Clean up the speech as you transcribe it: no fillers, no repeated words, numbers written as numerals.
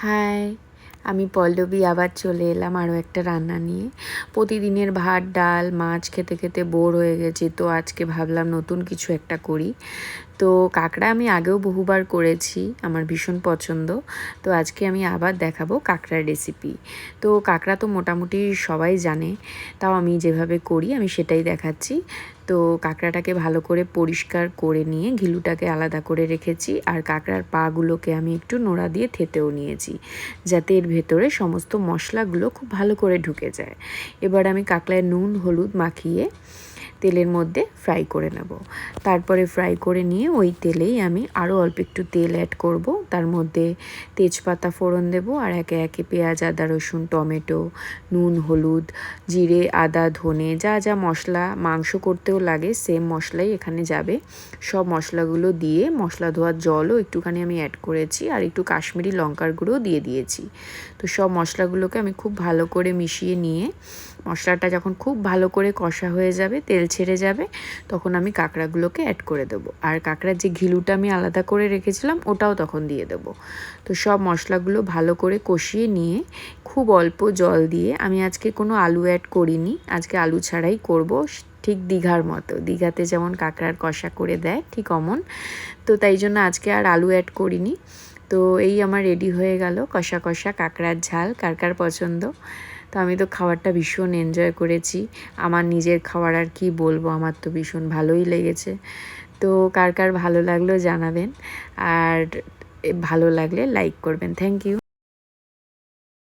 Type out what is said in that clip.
High, আমি পল্লবী আবার চলে এলাম আরও একটা রান্না নিয়ে। প্রতিদিনের ভাত ডাল মাছ খেতে খেতে বোর হয়ে গেছি, তো আজকে ভাবলাম নতুন কিছু একটা করি। তো কাঁকড়া আমি আগেও বহুবার করেছি, আমার ভীষণ পছন্দ। তো আজকে আমি আবার দেখাবো কাঁকড়ার রেসিপি। তো কাঁকড়া তো মোটামুটি সবাই জানে, তাও আমি যেভাবে করি আমি সেটাই দেখাচ্ছি। তো কাঁকড়াটাকে ভালো করে পরিষ্কার করে নিয়ে ঘিলুটাকে আলাদা করে রেখেছি, আর কাঁকড়ার পাগুলোকে আমি একটু নোড়া দিয়ে থেতেও নিয়েছি, যাতে এর ভেতরে সমস্ত মশলাগুলো খুব ভালো করে ঢুকে যায়। এবার আমি কাঁকড়ায় নুন হলুদ মাখিয়ে তেলের মধ্যে ফ্রাই করে নেব। তারপরে ফ্রাই করে নিয়ে ওই তেলেই আমি আরও অল্প একটু তেল অ্যাড করব, তার মধ্যে তেজপাতা ফোড়ন দেব, আর একে একে পেঁয়াজ আদা রসুন টমেটো নুন হলুদ জিরে আদা ধনে যা যা মশলা মাংস করতেও লাগে সেম মশলাই এখানে যাবে। সব মশলাগুলো দিয়ে মশলা ধোয়ার জলও একটুখানি আমি অ্যাড করেছি, আর একটু কাশ্মীরি লঙ্কার গুঁড়ো দিয়ে দিয়েছি। তো সব মশলাগুলোকে আমি খুব ভালো করে মিশিয়ে নিয়ে মশলাটা যখন খুব ভালো করে কষা হয়ে যাবে তেল ছেড়ে যাবে, তখন আমি কাঁকড়াগুলোকে অ্যাড করে দেবো, আর কাঁকড়ার যে ঘিলুটা আমি আলাদা করে রেখেছিলাম ওটাও তখন দিয়ে দেবো। তো সব মশলাগুলো ভালো করে কষিয়ে নিয়ে খুব অল্প জল দিয়ে, আমি আজকে কোনো আলু অ্যাড করিনি, আজকে আলু ছাড়াই করব, ঠিক দীঘার মতো, দীঘাতে যেমন কাঁকড়ার কষা করে দেয় ঠিক অমন। তো তাই জন্য আজকে আর আলু অ্যাড করিনি। তো এই আমার রেডি হয়ে গেল কষা কষা কাঁকড়ার ঝাল। কার কার পছন্দ? তো আমি তো খাবারটা ভীষণ এনজয় করেছি, আমার নিজের খাবার আর কি বলবো, আমার তো ভীষণ ভালোই লেগেছে। তো কার কার ভালো লাগলো জানাবেন, আর ভালো লাগলে লাইক করবেন। Thank you.